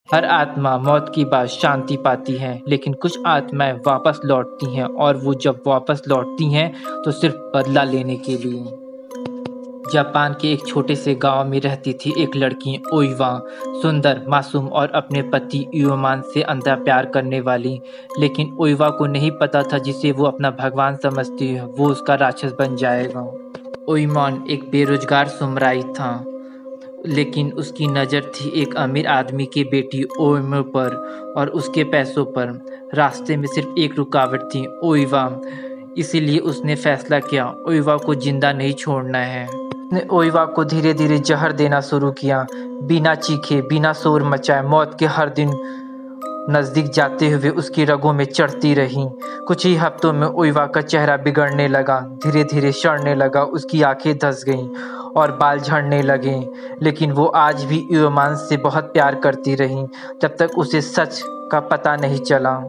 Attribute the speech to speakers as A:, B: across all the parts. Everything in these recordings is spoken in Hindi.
A: हर आत्मा मौत के बाद शांति पाती है, लेकिन कुछ आत्माएं वापस लौटती हैं और वो जब वापस लौटती हैं तो सिर्फ बदला लेने के लिए। जापान के एक छोटे से गांव में रहती थी एक लड़की ओइवा, सुंदर, मासूम और अपने पति इयोमान से अंधा प्यार करने वाली। लेकिन ओइवा को नहीं पता था जिसे वो अपना भगवान समझती है वो उसका राक्षस बन जाएगा। ओइमान एक बेरोजगार सुमराई था, लेकिन उसकी नज़र थी एक अमीर आदमी की बेटी ओइमा पर और उसके पैसों पर। रास्ते में सिर्फ एक रुकावट थी, ओइवा। इसीलिए उसने फैसला किया ओइवा को जिंदा नहीं छोड़ना है। उसने ओइवा को धीरे धीरे जहर देना शुरू किया, बिना चीखे, बिना शोर मचाए। मौत के हर दिन नजदीक जाते हुए उसकी रगों में चढ़ती रही। कुछ ही हफ्तों में ओइवा का चेहरा बिगड़ने लगा, धीरे धीरे सड़ने लगा, उसकी आंखें धंस गईं और बाल झड़ने लगे। लेकिन वो आज भी इयोमान से बहुत प्यार करती रही, जब तक उसे सच का पता नहीं चला।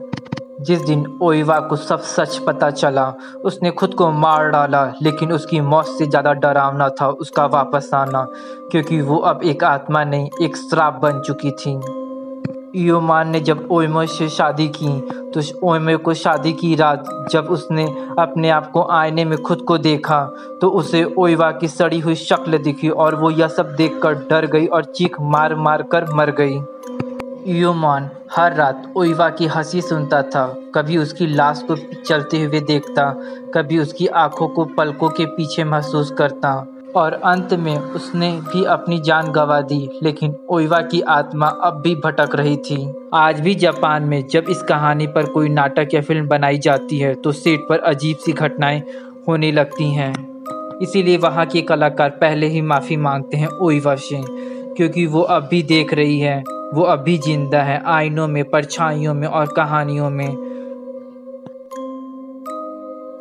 A: जिस दिन ओइवा को सब सच पता चला, उसने खुद को मार डाला। लेकिन उसकी मौत से ज़्यादा डरावना था उसका वापस आना, क्योंकि वो अब एक आत्मा नहीं, एक श्राप बन चुकी थी। इयोमान ने जब ओइमा से शादी की तो ओइमा को शादी की रात जब उसने अपने आप को आईने में खुद को देखा तो उसे ओइवा की सड़ी हुई शक्ल दिखी और वो यह सब देखकर डर गई और चीख मार मार कर मर गई। इयोमान हर रात ओइवा की हंसी सुनता था, कभी उसकी लाश को चलते हुए देखता, कभी उसकी आंखों को पलकों के पीछे महसूस करता और अंत में उसने भी अपनी जान गंवा दी। लेकिन ओइवा की आत्मा अब भी भटक रही थी। आज भी जापान में जब इस कहानी पर कोई नाटक या फिल्म बनाई जाती है तो सेट पर अजीब सी घटनाएं होने लगती हैं। इसीलिए वहाँ के कलाकार पहले ही माफ़ी मांगते हैं ओइवा से, क्योंकि वो अब भी देख रही है, वो अब भी जिंदा है, आईनों में, परछाइयों में और कहानियों में।